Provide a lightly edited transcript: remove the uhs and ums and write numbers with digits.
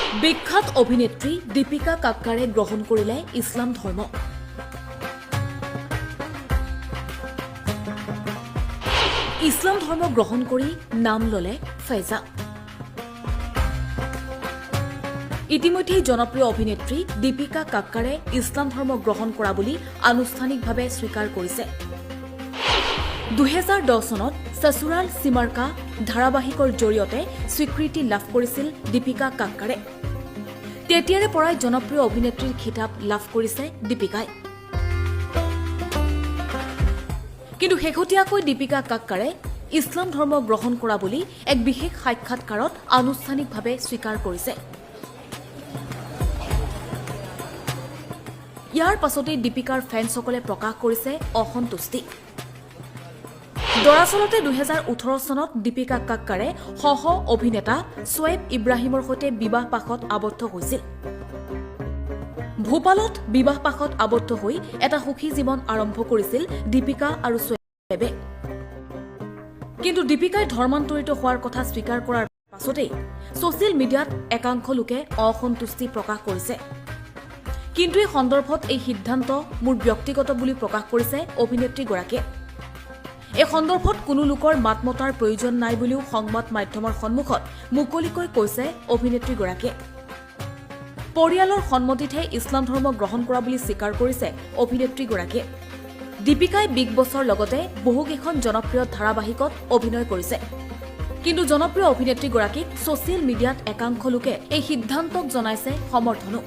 বিখ্যাত অভিনেত্ৰী দীপিকা কাক্কাৰে গ্ৰহণ কৰিলে ইছলাম ধৰ্ম। ইছলাম ধৰ্ম গ্ৰহণ কৰি নাম ললে ফেজা। ইতিমধ্যে জনপ্ৰিয় অভিনেত্ৰী দীপিকা কাক্কাৰে ইছলাম ধৰ্ম গ্ৰহণ কৰা বুলি আনুষ্ঠানিকভাৱে স্বীকাৰ কৰিছে। 2010 চনত সসুৰাল সিমাৰ্কা ধাৰাবাহিকৰ জৰিয়তে স্বীকৃতি লাভ কৰিছিল দীপিকা কাক্কাৰে। তেতিয়াৰে পৰাই জনপ্ৰিয় অভিনেত্ৰীৰ খিতাপ লাভ কৰিছে দীপিকাই। কিন্তু শেহতীয়াকৈ দীপিকা কাক্কাৰে ইছলাম ধৰ্ম গ্ৰহণ কৰা বুলি এক বিশেষ সাক্ষাৎকাৰত আনুষ্ঠানিকভাৱে স্বীকাৰ কৰিছে। ইয়াৰ পাছতে দীপিকাৰ ফেন্সসকলে প্ৰকাশ কৰিছে অসন্তুষ্টি। দৰাচলতে 2018 চনত দীপিকা কাক্কাৰে সহ অভিনেতা শোয়েব ইব্ৰাহিমৰ সৈতে বিবাহ পাশত আবদ্ধ হৈছিল। ভূপালত বিবাহ পাশত আবদ্ধ হৈ এটা সুখী জীৱন আৰম্ভ কৰিছিল দীপিকা আৰু শোয়েবে। কিন্তু দীপিকাই ধৰ্মান্তৰিত হোৱাৰ কথা স্বীকাৰ কৰাৰ পাছতেই ছচিয়েল মিডিয়াত একাংশ লোকে অসন্তুষ্টি প্ৰকাশ কৰিছে। কিন্তু এই সন্দৰ্ভত এই সিদ্ধান্ত মোৰ ব্যক্তিগত বুলি প্ৰকাশ কৰিছে অভিনেত্ৰীগৰাকীয়ে। এই সন্দৰ্ভত কোনো লোকৰ মাত মতাৰ প্ৰয়োজন নাই বুলিও সংবাদ মাধ্যমৰ সন্মুখত মুকলিকৈ কৈছে অভিনেত্ৰীগৰাকীয়ে। পৰিয়ালৰ সন্মতিতহে ইছলাম ধৰ্ম গ্ৰহণ কৰা বুলি স্বীকাৰ কৰিছে অভিনেত্ৰীগৰাকীয়ে। দীপিকাই বিগ বছৰ লগতে বহুকেইখন জনপ্ৰিয় ধাৰাবাহিকত অভিনয় কৰিছে। কিন্তু জনপ্ৰিয় অভিনেত্ৰীগৰাকীক ছচিয়েল মিডিয়াত একাংশ লোকে এই সিদ্ধান্তক জনাইছে সমৰ্থনো।